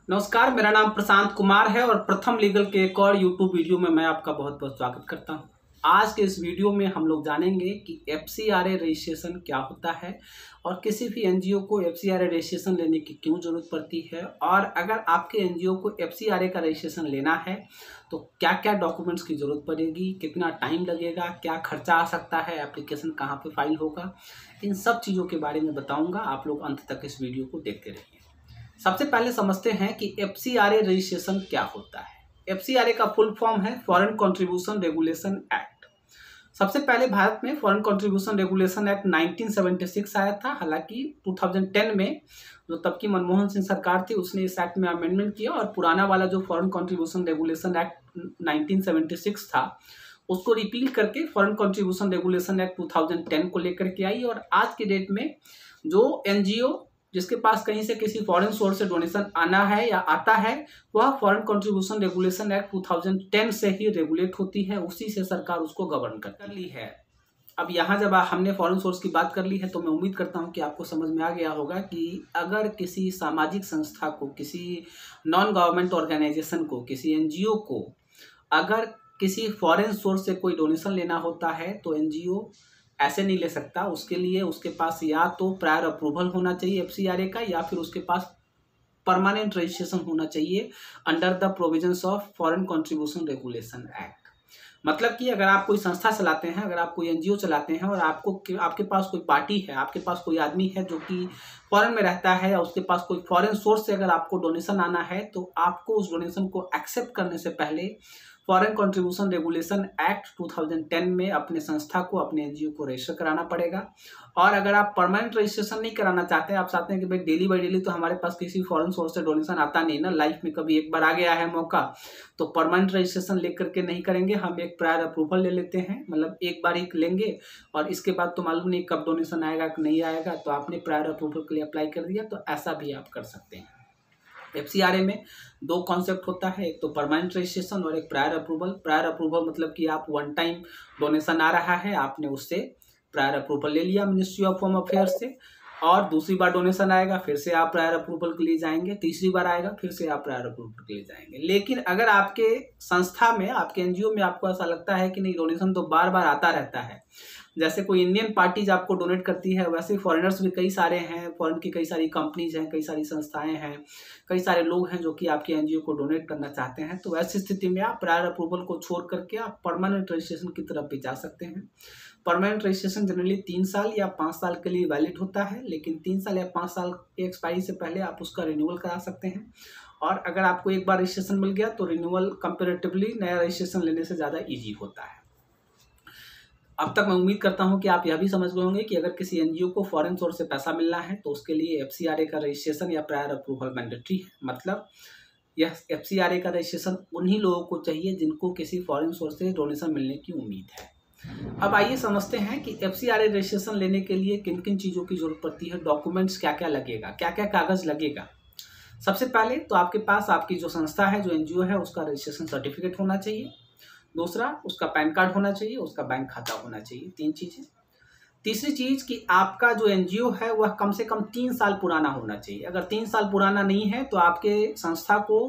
नमस्कार, मेरा नाम प्रशांत कुमार है और प्रथम लीगल के एक और यूट्यूब वीडियो में मैं आपका बहुत बहुत स्वागत करता हूं। आज के इस वीडियो में हम लोग जानेंगे कि FCRA रजिस्ट्रेशन क्या होता है और किसी भी एनजीओ को FCRA रजिस्ट्रेशन लेने की क्यों ज़रूरत पड़ती है, और अगर आपके एनजीओ को FCRA का रजिस्ट्रेशन लेना है तो क्या क्या डॉक्यूमेंट्स की ज़रूरत पड़ेगी, कितना टाइम लगेगा, क्या खर्चा आ सकता है, एप्लीकेशन कहाँ पर फाइल होगा, इन सब चीज़ों के बारे में बताऊँगा। आप लोग अंत तक इस वीडियो को देखते रहिए। सबसे पहले समझते हैं कि FCRA रजिस्ट्रेशन क्या होता है। FCRA का फुल फॉर्म है फॉरेन कंट्रीब्यूशन रेगुलेशन एक्ट। सबसे पहले भारत में फॉरेन कंट्रीब्यूशन रेगुलेशन एक्ट 1976 आया था। हालांकि 2010 में जो तब की मनमोहन सिंह सरकार थी उसने इस एक्ट में अमेंडमेंट किया और पुराना वाला जो फॉरेन कंट्रीब्यूशन रेगुलेशन एक्ट 1976 था उसको रिपील करके फॉरेन कंट्रीब्यूशन रेगुलेशन एक्ट 2010 को लेकर के आई। और आज के डेट में जो एनजीओ जिसके पास कहीं से किसी फॉरेन सोर्स से डोनेशन आना है या आता है वह फॉरेन कंट्रीब्यूशन रेगुलेशन एक्ट 2010 से ही रेगुलेट होती है, उसी से सरकार उसको गवर्न कर ली है। अब यहाँ जब हमने फॉरेन सोर्स की बात कर ली है तो मैं उम्मीद करता हूँ कि आपको समझ में आ गया होगा कि अगर किसी सामाजिक संस्था को, किसी नॉन गवर्नमेंट ऑर्गेनाइजेशन को, किसी एनजीओ को अगर किसी फॉरेन सोर्स से कोई डोनेशन लेना होता है तो एनजीओ ऐसे नहीं ले सकता। उसके लिए उसके पास या तो प्रायर अप्रूवल होना चाहिए FCRA का, या फिर उसके पास परमानेंट रजिस्ट्रेशन होना चाहिए under the provisions of foreign contribution regulation act. मतलब कि अगर आप कोई संस्था चलाते हैं, अगर आप कोई एनजीओ चलाते हैं और आपके पास कोई पार्टी है, आपके पास कोई आदमी है जो कि फॉरेन में रहता है या उसके पास कोई फॉरेन सोर्स से अगर आपको डोनेशन आना है तो आपको उस डोनेशन को एक्सेप्ट करने से पहले फॉरेन कंट्रीब्यूशन रेगुलेशन एक्ट 2010 में अपने संस्था को, अपने एनजीओ को रजिस्टर कराना पड़ेगा। और अगर आप परमानेंट रजिस्ट्रेशन नहीं कराना चाहते हैं, आप चाहते हैं कि भाई डेली बाई डेली तो हमारे पास किसी फॉरेन सोर्स से डोनेशन आता नहीं ना, लाइफ में कभी एक बार आ गया है मौका, तो परमानेंट रजिस्ट्रेशन लेकर के नहीं करेंगे, हम एक प्रायर अप्रूवल ले लेते हैं, मतलब एक बार ही लेंगे और इसके बाद तो मालूम नहीं कब डोनेशन आएगा कि नहीं आएगा, तो आपने प्रायर अप्रूवल के लिए अप्लाई कर दिया, तो ऐसा भी आप कर सकते हैं। FCRA में दो कॉन्सेप्ट होता है, एक तो परमानेंट रजिस्ट्रेशन और एक प्रायर अप्रूवल। प्रायर अप्रूवल मतलब कि आप वन टाइम डोनेशन आ रहा है, आपने उससे प्रायर अप्रूवल ले लिया मिनिस्ट्री ऑफ होम अफेयर्स से, और दूसरी बार डोनेशन आएगा फिर से आप प्रायर अप्रूवल के लिए जाएंगे, तीसरी बार आएगा फिर से आप प्रायर अप्रूवल के लिए जाएंगे। लेकिन अगर आपके संस्था में, आपके एनजीओ में आपको ऐसा लगता है कि नहीं डोनेशन तो बार बार आता रहता है, जैसे कोई इंडियन पार्टीज आपको डोनेट करती है वैसे फॉरेनर्स भी कई सारे हैं, फॉरेन की कई सारी कंपनीज हैं, कई सारी संस्थाएं हैं, कई सारे लोग हैं जो कि आपके एनजीओ को डोनेट करना चाहते हैं, तो ऐसी स्थिति में आप प्रायर अप्रूवल को छोड़ करके आप परमानेंट रजिस्ट्रेशन की तरफ भी जा सकते हैं। परमानेंट रजिस्ट्रेशन जनरली 3 साल या 5 साल के लिए वैलिड होता है, लेकिन 3 साल या 5 साल की एक्सपायरी से पहले आप उसका रिन्यूअल करा सकते हैं। और अगर आपको एक बार रजिस्ट्रेशन मिल गया तो रिन्यूअल कंपेरेटिवली नया रजिस्ट्रेशन लेने से ज़्यादा ईजी होता है। अब तक मैं उम्मीद करता हूं कि आप यह भी समझ गए होंगे कि अगर किसी एनजीओ को फॉरेन सोर्स से पैसा मिलना है तो उसके लिए FCRA का रजिस्ट्रेशन या प्रायर अप्रूवल मैंडेटरी है। मतलब यह FCRA का रजिस्ट्रेशन उन्हीं लोगों को चाहिए जिनको किसी फॉरेन सोर्स से डोनेशन मिलने की उम्मीद है। अब आइए समझते हैं कि FCRA रजिस्ट्रेशन लेने के लिए किन किन चीज़ों की जरूरत पड़ती है, डॉक्यूमेंट्स क्या क्या लगेगा, क्या क्या कागज़ लगेगा। सबसे पहले तो आपके पास आपकी जो संस्था है, जो एनजीओ है, उसका रजिस्ट्रेशन सर्टिफिकेट होना चाहिए। दूसरा, उसका पैन कार्ड होना चाहिए, उसका बैंक खाता होना चाहिए। 3 चीज़ें। तीसरी चीज़ कि आपका जो एनजीओ है वह कम से कम 3 साल पुराना होना चाहिए। अगर 3 साल पुराना नहीं है तो आपके संस्था को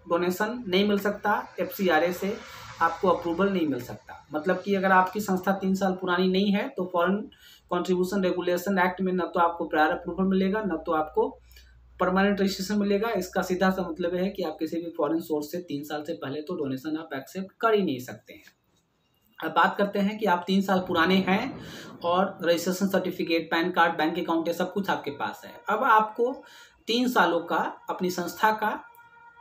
डोनेशन नहीं मिल सकता, FCRA से आपको अप्रूवल नहीं मिल सकता। मतलब कि अगर आपकी संस्था 3 साल पुरानी नहीं है तो फॉरेन कंट्रीब्यूशन रेगुलेशन एक्ट में न तो आपको प्रायर अप्रूवल मिलेगा, न तो आपको परमानेंट रजिस्ट्रेशन मिलेगा। इसका सीधा सा मतलब है कि आप किसी भी फॉरेन सोर्स से 3 साल से पहले तो डोनेशन आप एक्सेप्ट कर ही नहीं सकते हैं। अब बात करते हैं कि आप 3 साल पुराने हैं और registration certificate, pan card, bank account, ये सब कुछ आपके पास है। अब आपको 3 सालों का अपनी संस्था का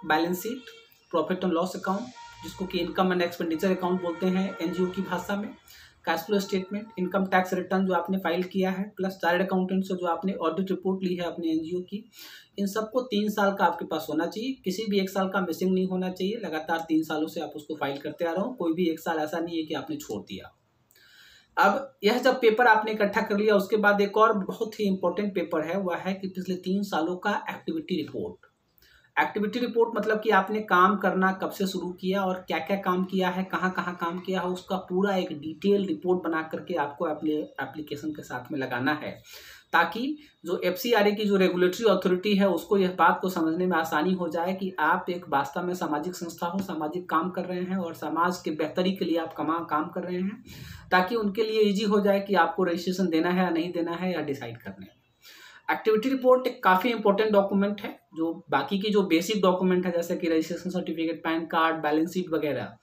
balance sheet, profit and loss account, जिसको कि इनकम एंड एक्सपेंडिचर अकाउंट बोलते हैं एनजीओ की भाषा में, cash flow statement, income tax return जो आपने फाइल किया है, प्लस चार्टर्ड अकाउंटेंट से जो आपने ऑडिट रिपोर्ट ली है अपने एनजीओ की, इन सबको 3 साल का आपके पास होना चाहिए। किसी भी एक साल का मिसिंग नहीं होना चाहिए। लगातार 3 सालों से आप उसको फाइल करते आ रहे हो, कोई भी एक साल ऐसा नहीं है कि आपने छोड़ दिया। अब यह जब पेपर आपने इकट्ठा कर लिया उसके बाद एक और बहुत ही इंपॉर्टेंट पेपर है, वह है कि पिछले 3 सालों का एक्टिविटी रिपोर्ट। एक्टिविटी रिपोर्ट मतलब कि आपने काम करना कब से शुरू किया और क्या क्या काम किया है, कहाँ कहाँ काम किया है, उसका पूरा एक डिटेल रिपोर्ट बना करके आपको अपने एप्लीकेशन के साथ में लगाना है, ताकि जो FCRA की जो रेगुलेटरी अथॉरिटी है उसको यह बात को समझने में आसानी हो जाए कि आप एक वास्तव में सामाजिक संस्था हो, सामाजिक काम कर रहे हैं और समाज के बेहतरी के लिए आप काम कर रहे हैं, ताकि उनके लिए ईजी हो जाए कि आपको रजिस्ट्रेशन देना है या नहीं देना है या डिसाइड करने में। एक्टिविटी रिपोर्ट एक काफ़ी इंपॉर्टेंट डॉक्यूमेंट है, जो बाकी की जो बेसिक डॉक्यूमेंट है जैसे कि registration certificate, pan card, balance sheet वगैरह,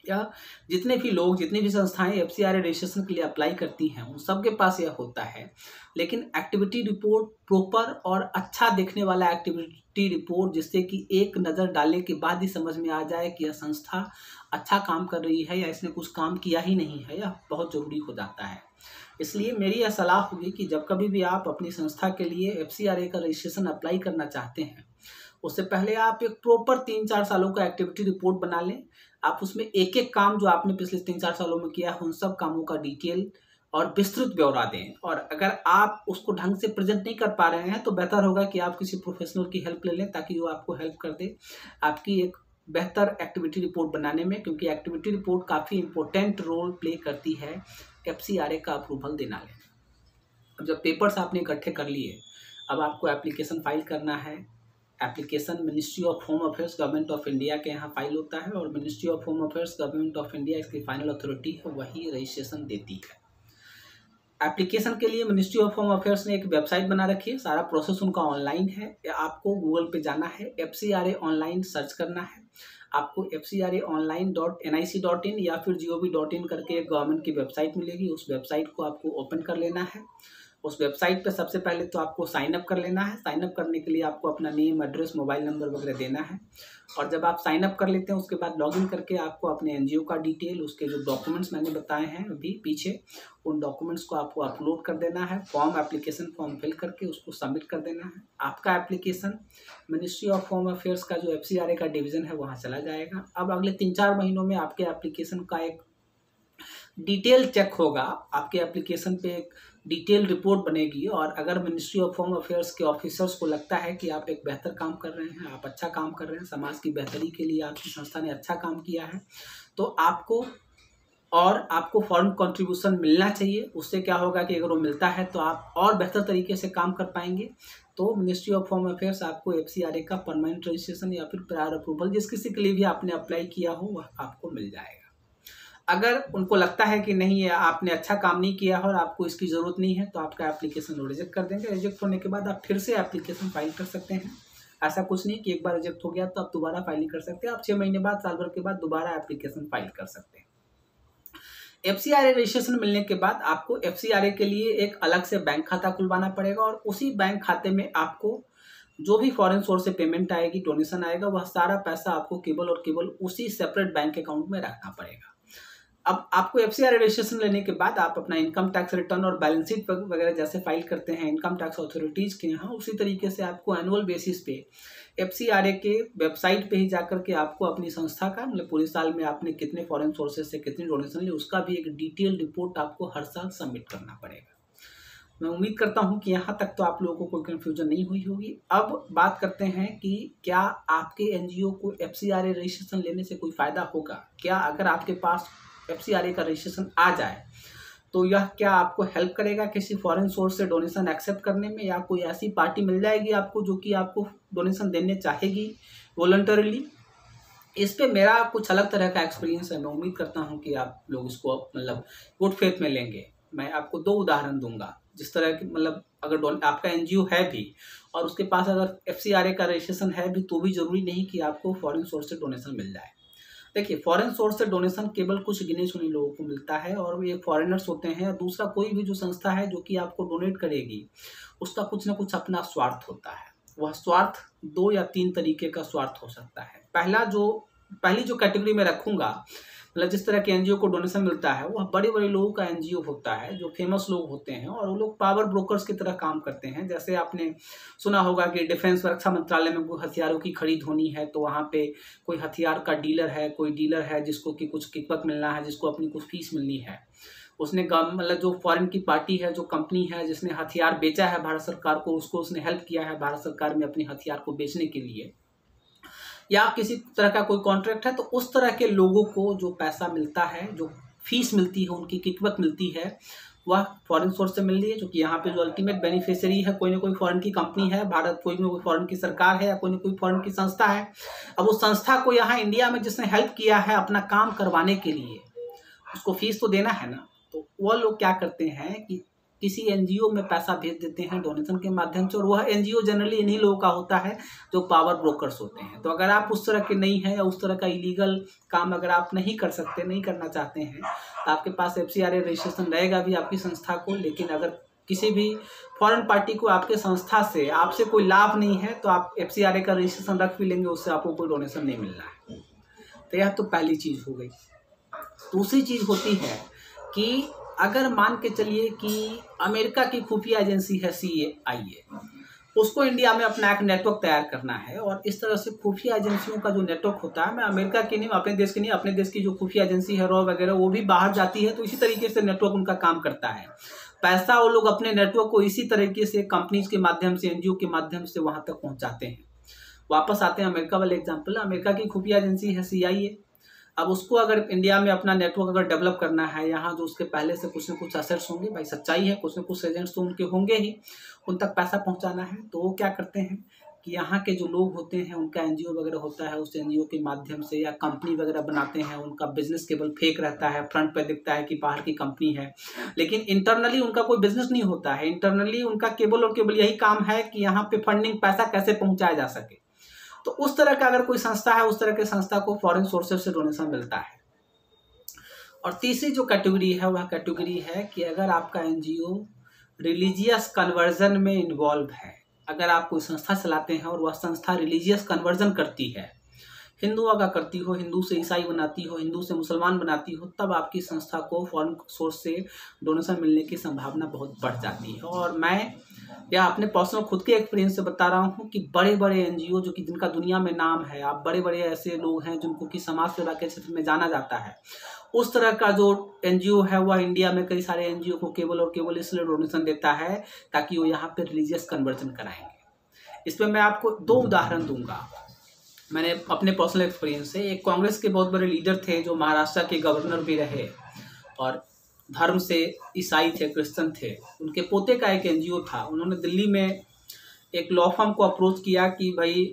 या जितने भी लोग, जितनी भी संस्थाएं FCRA रजिस्ट्रेशन के लिए अप्लाई करती हैं उन सबके पास यह होता है। लेकिन एक्टिविटी रिपोर्ट प्रॉपर और अच्छा देखने वाला एक्टिविटी रिपोर्ट, जिससे कि एक नज़र डालने के बाद ही समझ में आ जाए कि यह संस्था अच्छा काम कर रही है या इसने कुछ काम किया ही नहीं है, यह बहुत ज़रूरी हो जाता है। इसलिए मेरी यह सलाह होगी कि जब कभी भी आप अपनी संस्था के लिए FCRA का रजिस्ट्रेशन अप्लाई करना चाहते हैं, उससे पहले आप एक प्रॉपर 3-4 सालों का एक्टिविटी रिपोर्ट बना लें। आप उसमें एक एक काम जो आपने पिछले 3-4 सालों में किया है उन सब कामों का डिटेल और विस्तृत ब्यौरा दें। और अगर आप उसको ढंग से प्रेजेंट नहीं कर पा रहे हैं तो बेहतर होगा कि आप किसी प्रोफेशनल की हेल्प ले लें, ताकि वो आपको हेल्प कर दे आपकी एक बेहतर एक्टिविटी रिपोर्ट बनाने में, क्योंकि एक्टिविटी रिपोर्ट काफ़ी इंपॉर्टेंट रोल प्ले करती है FCRA का अप्रूवल देना लें। अब जब पेपर्स आपने इकट्ठे कर लिए, अब आपको एप्लीकेशन फाइल करना है। Application ministry of home affairs government of India के यहाँ फाइल होता है और ministry of home affairs government of India इसकी फाइनल अथॉरिटी है, वही रजिस्ट्रेशन देती है। एप्लीकेशन के लिए मिनिस्ट्री ऑफ होम अफेयर्स ने एक वेबसाइट बना रखी है, सारा प्रोसेस उनका ऑनलाइन है। आपको गूगल पे जाना है, FCRA ऑनलाइन सर्च करना है। आपको FCRAonline.nic.in या फिर gov.in करके एक गवर्नमेंट की वेबसाइट मिलेगी, उस वेबसाइट को आपको ओपन कर लेना है। उस वेबसाइट पे सबसे पहले तो आपको साइन अप कर लेना है। साइन अप करने के लिए आपको अपना नेम, एड्रेस, मोबाइल नंबर वगैरह देना है। और जब आप साइन अप कर लेते हैं उसके बाद लॉगिन करके आपको अपने NGO का डिटेल, उसके जो डॉक्यूमेंट्स मैंने बताए हैं अभी पीछे, उन डॉक्यूमेंट्स को आपको अपलोड कर देना है। एप्लीकेशन फॉर्म फिल करके उसको सबमिट कर देना है। आपका application ministry of home affairs का जो FCRA का डिवीज़न है वहाँ चला जाएगा। अब अगले 3-4 महीनों में आपके एप्लीकेशन का एक डिटेल चेक होगा, आपके एप्लीकेशन पे एक डिटेल रिपोर्ट बनेगी। और अगर मिनिस्ट्री ऑफ होम अफेयर्स के ऑफिसर्स को लगता है कि आप एक बेहतर काम कर रहे हैं, आप अच्छा काम कर रहे हैं, समाज की बेहतरी के लिए आपकी संस्था ने अच्छा काम किया है, तो आपको फॉरेन कंट्रीब्यूशन मिलना चाहिए। उससे क्या होगा कि अगर वो मिलता है तो आप और बेहतर तरीके से काम कर पाएंगे। तो मिनिस्ट्री ऑफ होम अफेयर्स आपको FCRA का परमानेंट रजिस्ट्रेशन या फिर प्रायर अप्रूवल, जिस किसी के लिए भी आपने अप्लाई किया हो, वह आपको मिल जाएगा। अगर उनको लगता है कि नहीं है, आपने अच्छा काम नहीं किया है और आपको इसकी ज़रूरत नहीं है, तो आपका एप्लीकेशन रिजेक्ट कर देंगे। रिजेक्ट होने के बाद आप फिर से एप्लीकेशन फाइल कर सकते हैं। ऐसा कुछ नहीं कि एक बार रिजेक्ट हो गया तो आप दोबारा फाइलिंग कर सकते हैं। आप 6 महीने बाद, साल भर के बाद दोबारा एप्लीकेशन फाइल कर सकते हैं। FCRA रजिस्ट्रेशन मिलने के बाद आपको FCRA के लिए एक अलग से बैंक खाता खुलवाना पड़ेगा और उसी बैंक खाते में आपको जो भी फॉरेन सोर्स से पेमेंट आएगी, डोनेशन आएगा, वह सारा पैसा आपको केवल और केवल उसी सेपरेट बैंक अकाउंट में रखना पड़ेगा। अब आपको FCRA रजिस्ट्रेशन लेने के बाद आप अपना इनकम टैक्स रिटर्न और बैलेंस शीट वगैरह जैसे फाइल करते हैं इनकम टैक्स अथॉरिटीज के यहाँ, उसी तरीके से आपको एनुअल बेसिस पे FCRA के वेबसाइट पे ही जाकर के आपको अपनी संस्था का, मतलब पूरे साल में आपने कितने फॉरेन सोर्सेज से कितनी डोनेशन ली, उसका भी एक डिटेल रिपोर्ट आपको हर साल सबमिट करना पड़ेगा। मैं उम्मीद करता हूं कि यहाँ तक तो आप लोगों को कोई कन्फ्यूजन नहीं हुई होगी। अब बात करते हैं कि क्या आपके NGO को FCRA रजिस्ट्रेशन लेने से कोई फ़ायदा होगा। क्या अगर आपके पास FCRA का रजिस्ट्रेशन आ जाए तो यह क्या आपको हेल्प करेगा किसी फॉरेन सोर्स से डोनेशन एक्सेप्ट करने में, या कोई ऐसी पार्टी मिल जाएगी आपको जो कि आपको डोनेशन देने चाहेगी वॉलंटरीली। इस पे मेरा कुछ अलग तरह का एक्सपीरियंस है। मैं उम्मीद करता हूं कि आप लोग इसको मतलब गुड फेथ में लेंगे। मैं आपको 2 उदाहरण दूंगा। जिस तरह की मतलब अगर आपका NGO है भी और उसके पास अगर FCRA का रजिस्ट्रेशन है भी, तो भी जरूरी नहीं कि आपको फॉरेन सोर्स से डोनेशन मिल जाए। देखिए, फॉरेन सोर्स से डोनेशन केवल कुछ गिने चुने लोगों को मिलता है और ये फॉरेनर्स होते हैं। दूसरा, कोई भी जो संस्था है जो कि आपको डोनेट करेगी, उसका कुछ ना कुछ अपना स्वार्थ होता है। वह स्वार्थ 2 या 3 तरीके का स्वार्थ हो सकता है। पहली जो कैटेगरी में रखूंगा, मतलब जिस तरह के NGO को डोनेशन मिलता है, वह बड़े बड़े लोगों का NGO होता है जो फेमस लोग होते हैं और वो लोग पावर ब्रोकर्स की तरह काम करते हैं। जैसे आपने सुना होगा कि डिफेंस रक्षा मंत्रालय में कोई हथियारों की खरीद होनी है तो वहाँ पे कोई हथियार का डीलर है, कोई डीलर है जिसको कि कुछ किकबैक मिलना है, जिसको अपनी कुछ फीस मिलनी है। उसने मतलब जो फॉरेन की पार्टी है, जो कंपनी है जिसने हथियार बेचा है भारत सरकार को, उसको उसने हेल्प किया है भारत सरकार में अपने हथियार को बेचने के लिए, या किसी तरह का कोई कॉन्ट्रैक्ट है, तो उस तरह के लोगों को जो पैसा मिलता है, जो फीस मिलती है, उनकी किकबैक मिलती है, वह फॉरेन सोर्स से मिल रही है, जो कि यहाँ पे जो अल्टीमेट बेनिफिशियरी है कोई ना कोई फॉरेन की कंपनी है, भारत कोई ना कोई फॉरेन की सरकार है या कोई ना कोई फॉरेन की संस्था है। अब उस संस्था को यहाँ इंडिया में जिसने हेल्प किया है अपना काम करवाने के लिए, उसको फीस तो देना है ना। तो वह लोग क्या करते हैं कि किसी एनजीओ में पैसा भेज देते हैं डोनेशन के माध्यम से, और वह एनजीओ जनरली इन्हीं लोगों का होता है जो पावर ब्रोकर्स होते हैं। तो अगर आप उस तरह के नहीं हैं या उस तरह का इलीगल काम अगर आप नहीं कर सकते, नहीं करना चाहते हैं, तो आपके पास FCRA रजिस्ट्रेशन रहेगा भी आपकी संस्था को। लेकिन अगर किसी भी फॉरेन पार्टी को आपके संस्था से आपसे कोई लाभ नहीं है तो आप FCRA का रजिस्ट्रेशन रख भी लेंगे, उससे आपको कोई डोनेशन नहीं मिल रहा है। तो यह तो पहली चीज़ हो गई। दूसरी चीज़ होती है कि अगर मान के चलिए कि अमेरिका की खुफिया एजेंसी है CIA, उसको इंडिया में अपना एक नेटवर्क तैयार करना है, और इस तरह से खुफिया एजेंसियों का जो नेटवर्क होता है, मैं अमेरिका की नहीं, अपने देश की नहीं, अपने देश की जो खुफिया एजेंसी है रॉ वगैरह, वो भी बाहर जाती है। तो इसी तरीके से नेटवर्क उनका काम करता है। पैसा वो लोग अपने नेटवर्क को इसी तरीके से कंपनीज के माध्यम से, NGO के माध्यम से वहाँ तक पहुँचाते हैं। वापस आते हैं अमेरिका वाले एग्जाम्पल, अमेरिका की खुफिया एजेंसी है CIA। अब उसको अगर इंडिया में अपना नेटवर्क अगर डेवलप करना है, यहाँ जो उसके पहले से कुछ न कुछ एसेट्स होंगे, भाई सच्चाई है, कुछ न कुछ एजेंट्स तो उनके होंगे ही, उन तक पैसा पहुँचाना है। तो वो क्या करते हैं कि यहाँ के जो लोग होते हैं उनका NGO वगैरह होता है, उस NGO के माध्यम से या कंपनी वगैरह बनाते हैं, उनका बिजनेस केवल फेक रहता है, फ्रंट पे दिखता है कि बाहर की कंपनी है, लेकिन इंटरनली उनका कोई बिजनेस नहीं होता है। इंटरनली उनका केवल और केवल यही काम है कि यहाँ पे फंडिंग पैसा कैसे पहुँचाया जा सके। तो उस तरह का अगर कोई संस्था है, उस तरह के संस्था को फॉरेन सोर्सेज से डोनेशन मिलता है। और तीसरी जो कैटेगरी है वह कैटेगरी है कि अगर आपका NGO रिलीजियस कन्वर्जन में इन्वॉल्व है, अगर आप कोई संस्था चलाते हैं और वह संस्था रिलीजियस कन्वर्जन करती है, हिंदुओं का करती हो, हिंदू से ईसाई बनाती हो, हिंदू से मुसलमान बनाती हो, तब आपकी संस्था को फॉरेन सोर्स से डोनेशन मिलने की संभावना बहुत बढ़ जाती है। और मैं या अपने पर्सनल खुद के एक्सपीरियंस से बता रहा हूँ कि बड़े बड़े NGO जो कि जिनका दुनिया में नाम है, आप बड़े बड़े ऐसे लोग हैं जिनको कि समाज सेवा के क्षेत्र में जाना जाता है, उस तरह का जो NGO है वह इंडिया में कई सारे NGO को केवल और केवल इसलिए डोनेशन देता है ताकि वो यहाँ पे रिलीजियस कन्वर्जन कराएंगे। इसमें मैं आपको 2 उदाहरण दूंगा, मैंने अपने पर्सनल एक्सपीरियंस से। एक कांग्रेस के बहुत बड़े लीडर थे जो महाराष्ट्र के गवर्नर भी रहे और धर्म से ईसाई थे, क्रिश्चियन थे। उनके पोते का एक NGO था, उन्होंने दिल्ली में एक लॉ फर्म को अप्रोच किया कि भाई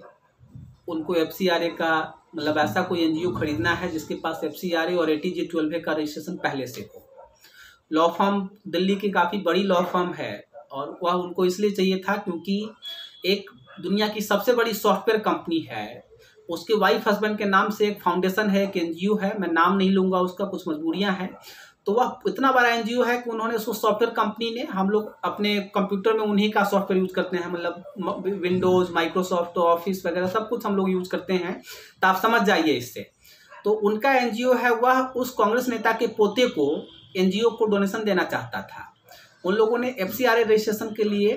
उनको FCRA का मतलब ऐसा कोई NGO खरीदना है जिसके पास FCRA और ATG 12A का रजिस्ट्रेशन पहले से हो। लॉ फर्म दिल्ली की काफ़ी बड़ी लॉ फर्म है और वह उनको इसलिए चाहिए था क्योंकि एक दुनिया की सबसे बड़ी सॉफ्टवेयर कंपनी है, उसके वाइफ हस्बैंड के नाम से एक फाउंडेशन है, एक NGO है, मैं नाम नहीं लूँगा उसका, कुछ मजबूरियाँ हैं। तो वह इतना बड़ा NGO है कि उन्होंने उसको सॉफ्टवेयर कंपनी ने, हम लोग अपने कंप्यूटर में उन्हीं का सॉफ्टवेयर यूज़ करते हैं, मतलब विंडोज़, माइक्रोसॉफ्ट ऑफिस वगैरह सब कुछ हम लोग यूज़ करते हैं, तो आप समझ जाइए इससे। तो उनका NGO है, वह उस कांग्रेस नेता के पोते को NGO को डोनेशन देना चाहता था। उन लोगों ने FCRA रजिस्ट्रेशन के लिए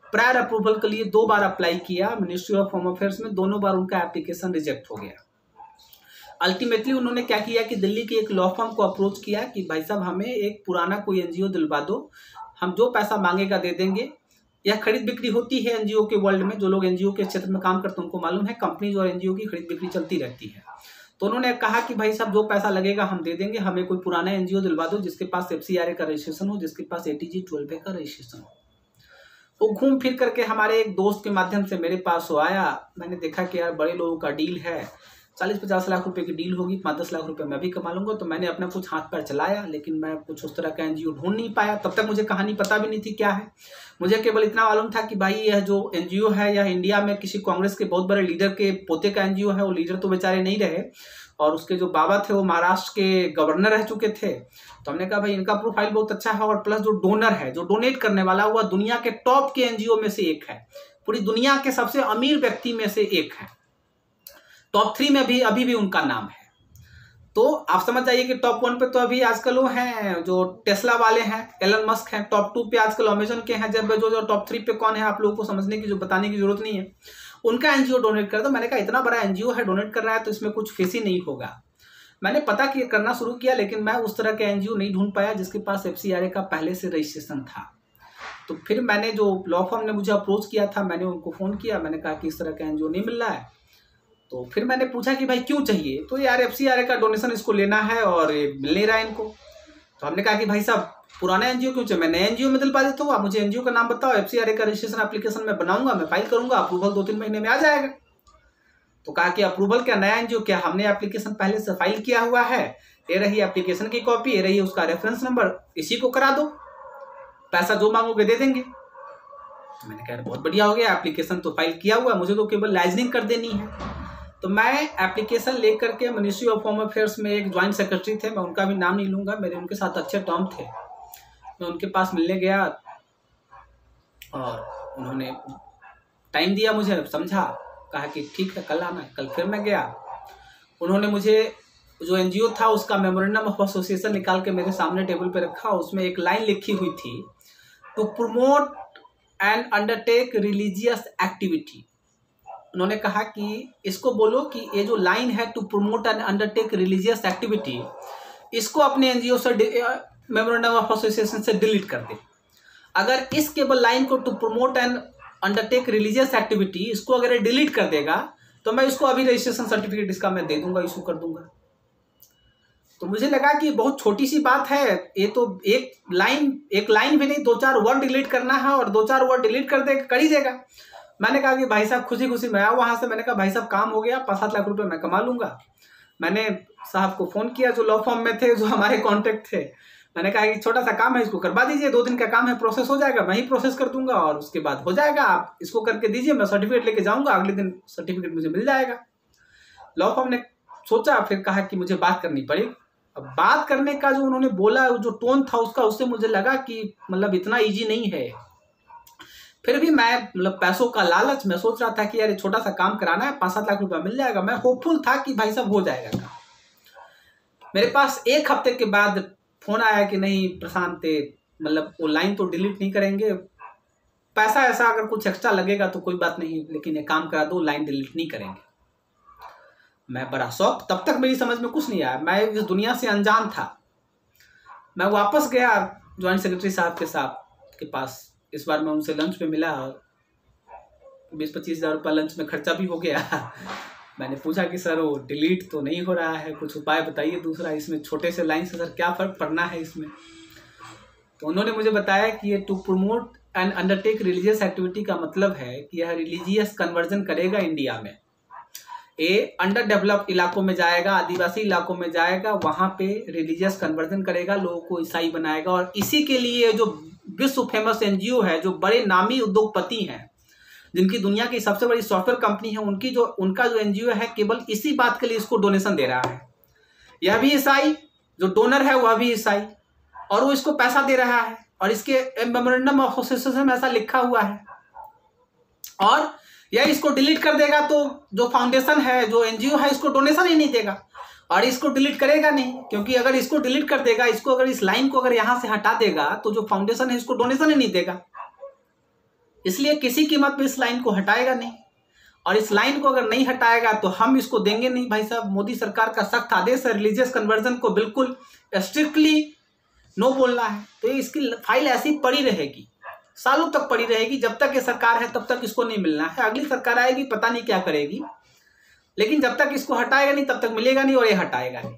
प्रायर अप्रूवल के लिए 2 बार अप्लाई किया मिनिस्ट्री ऑफ होम अफेयर्स में, दोनों बार उनका एप्लीकेशन रिजेक्ट हो गया। अल्टीमेटली उन्होंने क्या किया कि दिल्ली की एक लॉ फर्म को अप्रोच किया कि भाई साहब हमें एक पुराना कोई NGO दिलवा दो, हम जो पैसा मांगेगा दे देंगे। यह खरीद बिक्री होती है NGO के वर्ल्ड में, जो लोग NGO के क्षेत्र में काम करते हैं उनको मालूम है, कंपनीज और NGO की खरीद बिक्री चलती रहती है। तो उन्होंने कहा कि भाई साहब जो पैसा लगेगा हम दे देंगे, हमें कोई पुराना NGO दिलवा दो जिसके पास FCRA का रजिस्ट्रेशन हो, जिसके पास ATG 12A का रजिस्ट्रेशन हो। वो घूम फिर करके हमारे एक दोस्त के माध्यम से मेरे पास वो आया। मैंने देखा कि यार बड़े लोगों का डील है, 40-50 लाख रुपए की डील होगी, 5-10 लाख रुपए मैं भी कमा लूंगा। तो मैंने अपना कुछ हाथ पैर चलाया, लेकिन मैं कुछ उस तरह का NGO ढूंढ नहीं पाया। तब तक मुझे कहानी पता भी नहीं थी क्या है, मुझे केवल इतना मालूम था कि भाई यह जो NGO है यह इंडिया में किसी कांग्रेस के बहुत बड़े लीडर के पोते का NGO है। वो लीडर तो बेचारे नहीं रहे और उसके जो बाबा थे वो महाराष्ट्र के गवर्नर रह चुके थे। तो हमने कहा भाई इनका प्रोफाइल बहुत अच्छा है, और प्लस जो डोनर है, जो डोनेट करने वाला, वह दुनिया के टॉप के NGO में से एक है, पूरी दुनिया के सबसे अमीर व्यक्ति में से एक है, टॉप 3 में भी अभी भी उनका नाम है। तो आप समझ जाइए कि टॉप 1 पे तो अभी आजकल वो हैं जो टेस्ला वाले हैं, एलन मस्क हैं। टॉप 2 पे आजकल अमेजन के हैं, जब जो टॉप 3 पे कौन है आप लोगों को समझने की, जो बताने की जरूरत नहीं है। उनका NGO डोनेट कर दो। मैंने कहा इतना बड़ा NGO है, डोनेट कर रहा है तो इसमें कुछ फीस ही नहीं होगा। मैंने पता किया, करना शुरू किया, लेकिन मैं उस तरह के NGO नहीं ढूंढ पाया जिसके पास FCRA का पहले से रजिस्ट्रेशन था। तो फिर मैंने जो लॉ फर्म ने मुझे अप्रोच किया था, मैंने उनको फ़ोन किया, मैंने कहा कि इस तरह का NGO नहीं मिल रहा है। तो फिर मैंने पूछा कि भाई क्यों चाहिए, तो यार FCRA का डोनेशन इसको लेना है और मिल नहीं रहा है इनको। तो हमने कहा कि भाई साहब पुराना एनजीओ क्यों चाहिए, मैं नए एनजीओ में दिलवा देता हूँ। आप मुझे एनजीओ का नाम बताओ, एफसीआरए का रजिस्ट्रेशन एप्लीकेशन मैं बनाऊंगा, मैं फाइल करूंगा, अप्रूवल 2-3 महीने में आ जाएगा। तो कहा कि अप्रूवल क्या, नया एनजीओ क्या, हमने एप्लीकेशन पहले से फाइल किया हुआ है, ये रही एप्लीकेशन की कॉपी, ये रही उसका रेफरेंस नंबर, इसी को करा दो, पैसा जो मांगोगे दे देंगे। मैंने कहा बहुत बढ़िया हो गया, एप्लीकेशन तो फाइल किया हुआ है, मुझे तो केवल लाइजनिंग कर देनी है। तो मैं एप्लीकेशन लेकर के मिनिस्ट्री ऑफ होम अफेयर्स में एक ज्वाइंट सेक्रेटरी थे, मैं उनका भी नाम नहीं लूंगा, मेरे उनके साथ अच्छे टर्म थे। मैं उनके पास मिलने गया और उन्होंने टाइम दिया मुझे, समझा, कहा कि ठीक है कल आना। कल फिर मैं गया, उन्होंने मुझे जो एनजीओ था उसका मेमोरेंडम ऑफ एसोसिएशन निकाल के मेरे सामने टेबल पे रखा। उसमें एक लाइन लिखी हुई थी, to promote and undertake religious activity. उन्होंने कहा कि इसको बोलो कि ये जो लाइन है to promote and undertake religious activity, इसको अपने एनजीओ से मेमोरेंडम ऑफ एसोसिएशन से डिलीट कर दे। अगर इस केवल लाइन को to promote and undertake religious activity, इसको अगर डिलीट कर देगा तो मैं इसको अभी रजिस्ट्रेशन सर्टिफिकेट इसका मैं दे दूंगा, इशू कर दूंगा। तो मुझे लगा कि बहुत छोटी सी बात है ये, तो एक लाइन भी नहीं, 2-4 वर्ड डिलीट करना है और 2-4 वर्ड डिलीट कर ही देगा। मैंने कहा कि भाई साहब खुशी खुशी मैं आया वहां से, मैंने कहा भाई साहब काम हो गया, 5-7 लाख रुपए मैं कमा लूंगा। मैंने साहब को फोन किया जो लॉ फॉर्म में थे, जो हमारे कॉन्टेक्ट थे, मैंने कहा कि छोटा सा काम है, इसको करवा दीजिए, 2 दिन का काम है, प्रोसेस हो जाएगा, मैं ही प्रोसेस कर दूंगा और उसके बाद हो जाएगा, आप इसको करके दीजिए, मैं सर्टिफिकेट लेके जाऊंगा, अगले दिन सर्टिफिकेट मुझे मिल जाएगा। लॉ फॉर्म ने सोचा, फिर कहा कि मुझे बात करनी पड़ेगी। अब बात करने का जो उन्होंने बोला, जो टोन था उसका, उससे मुझे लगा कि मतलब इतना ईजी नहीं है। फिर भी मैं मतलब पैसों का लालच, मैं सोच रहा था कि यार छोटा सा काम कराना है, 5-7 लाख रुपया मिल जाएगा, मैं होपफुल था कि भाई साहब हो जाएगा काम। मेरे पास 1 हफ्ते के बाद फोन आया कि नहीं प्रशांत, मतलब वो लाइन तो डिलीट नहीं करेंगे, पैसा ऐसा अगर कुछ एक्स्ट्रा लगेगा तो कोई बात नहीं, लेकिन ये काम करा दो, लाइन डिलीट नहीं करेंगे। मैं बड़ा शौक, तब तक मेरी समझ में कुछ नहीं आया, मैं इस दुनिया से अनजान था। मैं वापस गया ज्वाइंट सेक्रेटरी साहब के पास। इस बार मैं उनसे लंच पे मिला और 20-25 हज़ार रुपये लंच में खर्चा भी हो गया। मैंने पूछा कि सर वो डिलीट तो नहीं हो रहा है, कुछ उपाय बताइए दूसरा, इसमें छोटे से लाइन से सर क्या फ़र्क पड़ना है इसमें। तो उन्होंने मुझे बताया कि ये to promote and undertake religious activity का मतलब है कि यह रिलीजियस कन्वर्जन करेगा इंडिया में। ये अंडर डेवलप्ड इलाकों में जाएगा, आदिवासी इलाकों में जाएगा, वहाँ पे रिलीजियस कन्वर्जन करेगा, लोगों को ईसाई बनाएगा। और इसी के लिए जो विश्व फेमस एनजीओ है, जो बड़े नामी उद्योगपति हैं, जिनकी दुनिया की सबसे बड़ी सॉफ्टवेयर कंपनी है, उनका जो एनजीओ है, केवल इसी बात के लिए इसको डोनेशन दे रहा है। यह भी ईसाई, जो डोनर है वह भी ईसाई, और वो इसको पैसा दे रहा है, और इसके मेमोरेंडम ऑफ एसोसिएशन में ऐसा लिखा हुआ है। और यह इसको डिलीट कर देगा तो जो फाउंडेशन है, जो एनजीओ है, इसको डोनेशन ही नहीं देगा, और इसको डिलीट करेगा नहीं, क्योंकि अगर इसको डिलीट कर देगा, इसको अगर इस लाइन को अगर यहां से हटा देगा तो जो फाउंडेशन है इसको डोनेशन ही नहीं देगा। इसलिए किसी कीमत पे इस लाइन को हटाएगा नहीं, और इस लाइन को अगर नहीं हटाएगा तो हम इसको देंगे नहीं। भाई साहब, मोदी सरकार का सख्त आदेश है, रिलीजियस कन्वर्जन को बिल्कुल स्ट्रिक्टली नो बोलना है। तो इसकी फाइल ऐसी पड़ी रहेगी, सालों तक पड़ी रहेगी, जब तक ये सरकार है तब तक इसको नहीं मिलना है। अगली सरकार आएगी, पता नहीं क्या करेगी, लेकिन जब तक इसको हटाएगा नहीं तब तक मिलेगा नहीं, और ये हटाएगा नहीं।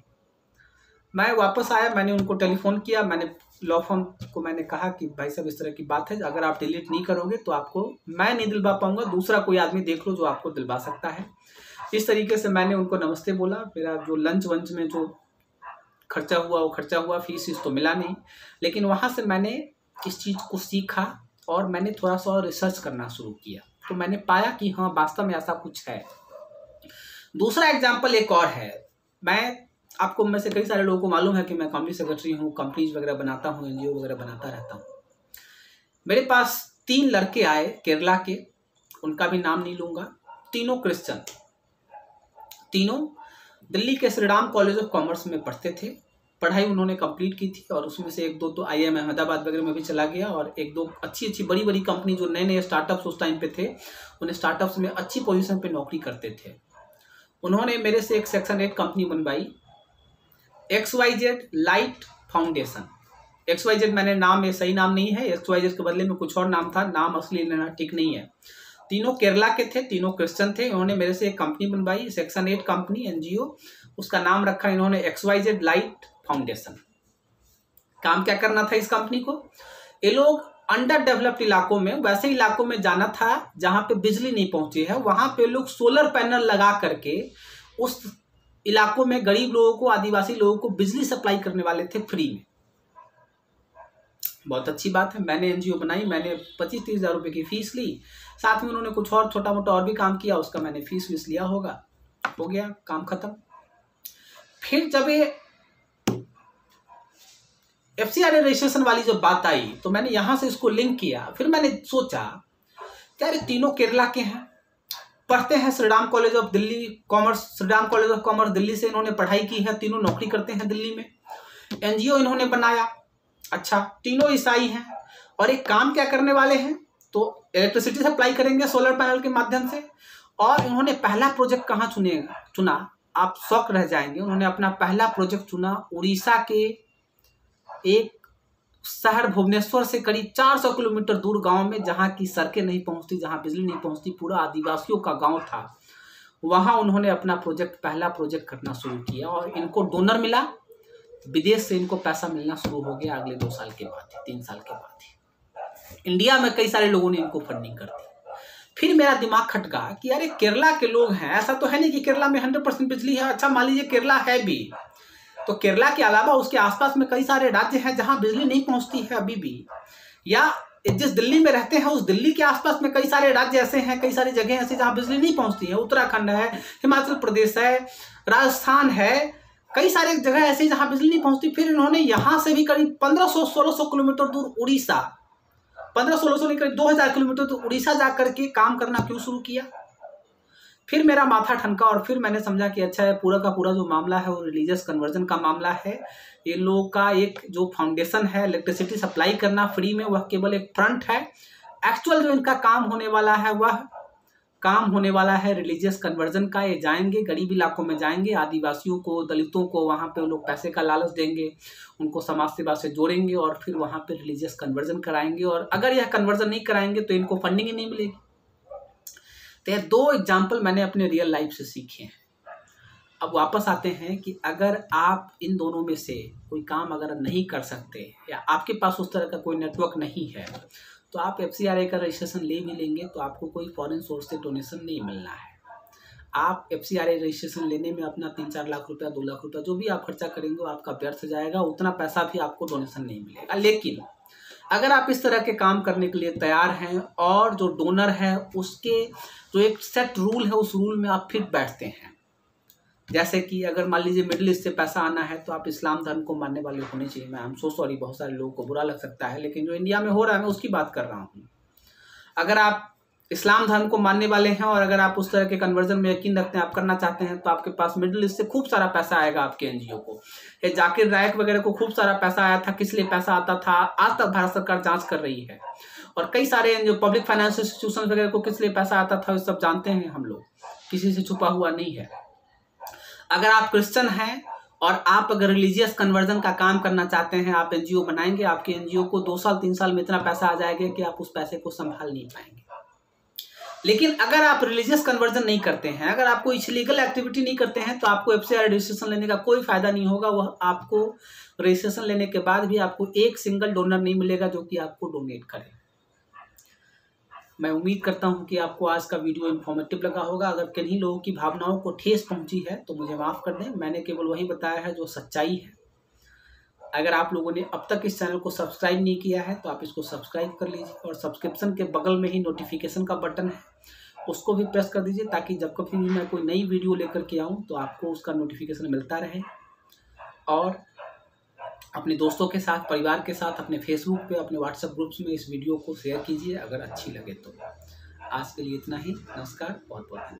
मैं वापस आया, मैंने उनको टेलीफोन किया, मैंने लॉ फर्म को मैंने कहा कि भाई साहब इस तरह की बात है, अगर आप डिलीट नहीं करोगे तो आपको मैं नहीं दिलवा पाऊंगा, दूसरा कोई आदमी देख लो जो आपको दिलवा सकता है। इस तरीके से मैंने उनको नमस्ते बोला। मेरा जो लंच वंच में जो खर्चा हुआ वो खर्चा हुआ, फीस तो मिला नहीं, लेकिन वहाँ से मैंने इस चीज़ को सीखा और मैंने थोड़ा सा और रिसर्च करना शुरू किया, तो मैंने पाया कि हाँ वास्तव में ऐसा कुछ है। दूसरा एग्जाम्पल एक और है। आपको में से कई सारे लोगों को मालूम है कि मैं कंपनी सेक्रेटरी हूँ, कंपनीज वगैरह बनाता हूँ, एनजीओ वगैरह बनाता रहता हूँ। मेरे पास 3 लड़के आए केरला के, उनका भी नाम नहीं लूँगा, तीनों क्रिश्चियन, तीनों दिल्ली के Shri Ram college of commerce में पढ़ते थे। पढ़ाई उन्होंने कंप्लीट की थी, और उसमें से 1-2 तो IIM अहमदाबाद वगैरह में भी चला गया, और 1-2 अच्छी बड़ी कंपनी, जो नए स्टार्टअप्स उस टाइम पे थे, उन स्टार्टअप्स में अच्छी पोजीशन पे नौकरी करते थे। उन्होंने मेरे से एक सेक्शन 8 कंपनी बनवाई, XYZ लाइट फाउंडेशन। XYZ मैंने नाम, ये सही नाम नहीं है, XYZ के बदले में कुछ और नाम था, नाम असली लेना ठीक नहीं है। तीनों केरला के थे, तीनों क्रिश्चियन थे। उन्होंने मेरे से एक कंपनी बनवाई, सेक्शन 8 कंपनी, एनजीओ, उसका नाम रखा इन्होंने XYZ लाइट फाउंडेशन। काम क्या करना था इस कंपनी को? ये लोग अंडर डेवलप्ड इलाकों में, वैसे इलाकों में जाना था जहां पे बिजली नहीं पहुंची है, वहां पे लोग सोलर पैनल लगा करके उस इलाकों में गरीब लोगों को, आदिवासी लोगों को बिजली सप्लाई करने वाले थे फ्री में। बहुत अच्छी बात है। मैंने एनजीओ बनाई, मैंने 25-30 हज़ार रुपये की फीस ली, साथ में उन्होंने कुछ और छोटा मोटा और भी काम किया, उसका मैंने फीस वीस लिया होगा, हो गया काम खत्म। फिर जब ये FCRA रजिस्ट्रेशन वाली जब बात आई तो मैंने यहां से इसको लिंक किया। फिर मैंने सोचा यार तीनों केरला के हैं, पढ़ते हैं Shriram college of Delhi commerce, Shriram college of commerce Delhi से इन्होंने पढ़ाई की है, तीनों नौकरी करते हैं दिल्ली में, एनजीओ इन्होंने बनाया। अच्छा, तीनों ईसाई हैं और एक काम क्या करने वाले हैं, तो इलेक्ट्रिसिटी सप्लाई करेंगे सोलर पैनल के माध्यम से। और इन्होंने पहला प्रोजेक्ट कहाँ चुना, आप शॉक रह जाएंगे। उन्होंने अपना पहला प्रोजेक्ट चुना उड़ीसा के एक शहर भुवनेश्वर से करीब 400 किलोमीटर दूर गांव में, जहां की सड़कें नहीं पहुंचती, जहां बिजली नहीं पहुंचती, पूरा आदिवासियों का गांव था। वहां उन्होंने अपना पहला प्रोजेक्ट करना शुरू किया और इनको डोनर मिला, विदेश से इनको पैसा मिलना शुरू हो गया अगले 2 साल के बाद, 3 साल के बाद। इंडिया में कई सारे लोगों ने इनको फंडिंग कर दी। फिर मेरा दिमाग खटका कि अरे केरला के लोग हैं, ऐसा तो है नहीं कि केरला में 100% बिजली है। अच्छा, मान लीजिए केरला है भी, तो केरला के अलावा उसके आसपास में कई सारे राज्य हैं जहां बिजली नहीं पहुंचती है अभी भी, या जिस दिल्ली में रहते हैं उस दिल्ली के आसपास में कई सारे राज्य ऐसे हैं, कई सारी जगह ऐसे जहां बिजली नहीं पहुंचती है। उत्तराखंड है, हिमाचल प्रदेश है, राजस्थान है, कई सारे जगह ऐसी जहां बिजली नहीं पहुंचती। फिर इन्होंने यहां से भी करीब 1500-1600 किलोमीटर दूर उड़ीसा, 1500-1600 नहीं करीब 2000 किलोमीटर दूर उड़ीसा जाकर के काम करना क्यों शुरू किया। फिर मेरा माथा ठनका और फिर मैंने समझा कि अच्छा है, पूरा का पूरा जो मामला है वो रिलीजियस कन्वर्जन का मामला है। ये लोगों का एक जो फाउंडेशन है इलेक्ट्रिसिटी सप्लाई करना फ्री में, वह केवल एक फ्रंट है। एक्चुअल जो इनका काम होने वाला है वह काम होने वाला है रिलीजियस कन्वर्जन का। ये जाएंगे गरीब इलाकों में, जाएंगे आदिवासियों को, दलितों को, वहाँ पे लोग पैसे का लालच देंगे, उनको समाज सेवा से जोड़ेंगे और फिर वहाँ पे रिलीजियस कन्वर्जन कराएंगे। और अगर यह कन्वर्जन नहीं कराएंगे तो इनको फंडिंग ही नहीं मिलेगी। तो ये 2 एग्जाम्पल मैंने अपने रियल लाइफ से सीखे हैं। अब वापस आते हैं कि अगर आप इन दोनों में से कोई काम अगर नहीं कर सकते या आपके पास उस तरह का कोई नेटवर्क नहीं है, तो आप FCRA का रजिस्ट्रेशन ले भी लेंगे तो आपको कोई फॉरेन सोर्स से डोनेशन नहीं मिलना है। आप FCRA रजिस्ट्रेशन लेने में अपना 3-4 लाख रुपया, 2 लाख रुपया जो भी आप खर्चा करेंगे वो आपका व्यर्थ जाएगा, उतना पैसा भी आपको डोनेशन नहीं मिलेगा। लेकिन अगर आप इस तरह के काम करने के लिए तैयार हैं और जो डोनर है उसके जो एक सेट रूल है उस रूल में आप फिट बैठते हैं, जैसे कि अगर मान लीजिए मिडिल ईस्ट से पैसा आना है तो आप इस्लाम धर्म को मानने वाले होने चाहिए। मैं सो सॉरी, बहुत सारे लोगों को बुरा लग सकता है, लेकिन जो इंडिया में हो रहा है मैं उसकी बात कर रहा हूँ। अगर आप इस्लाम धर्म को मानने वाले हैं और अगर आप उस तरह के कन्वर्जन में यकीन रखते हैं, आप करना चाहते हैं, तो आपके पास मिडिल ईस्ट से खूब सारा पैसा आएगा आपके एनजीओ को। ये जाकिर नायक वगैरह को खूब सारा पैसा आया था, किस लिए पैसा आता था आज तक भारत सरकार जांच कर रही है। और कई सारे जो पब्लिक फाइनेंस इंस्टीट्यूशन वगैरह को किस लिए पैसा आता था, ये सब जानते हैं हम लोग, किसी से छुपा हुआ नहीं है। अगर आप क्रिश्चियन हैं और आप अगर रिलीजियस कन्वर्जन का काम करना चाहते हैं, आप एनजीओ बनाएंगे, आपके एनजीओ को 2 साल 3 साल में इतना पैसा आ जाएगा कि आप उस पैसे को संभाल नहीं पाएंगे। लेकिन अगर आप रिलीजियस कन्वर्जन नहीं करते हैं, अगर आप कोई इलीगल एक्टिविटी नहीं करते हैं, तो आपको FCRA रजिस्ट्रेशन लेने का कोई फायदा नहीं होगा। वह आपको रजिस्ट्रेशन लेने के बाद भी आपको एक सिंगल डोनर नहीं मिलेगा जो कि आपको डोनेट करे। मैं उम्मीद करता हूं कि आपको आज का वीडियो इन्फॉर्मेटिव लगा होगा। अगर किन्हीं लोगों की भावनाओं को ठेस पहुंची है तो मुझे माफ़ कर दें, मैंने केवल वही बताया है जो सच्चाई है। अगर आप लोगों ने अब तक इस चैनल को सब्सक्राइब नहीं किया है तो आप इसको सब्सक्राइब कर लीजिए और सब्सक्रिप्शन के बगल में ही नोटिफिकेशन का बटन है, उसको भी प्रेस कर दीजिए ताकि जब कभी भी मैं कोई नई वीडियो लेकर के आऊँ तो आपको उसका नोटिफिकेशन मिलता रहे। और अपने दोस्तों के साथ, परिवार के साथ, अपने फेसबुक पे, अपने व्हाट्सएप ग्रुप्स में इस वीडियो को शेयर कीजिए अगर अच्छी लगे तो। आज के लिए इतना ही। नमस्कार, बहुत बहुत धन्यवाद।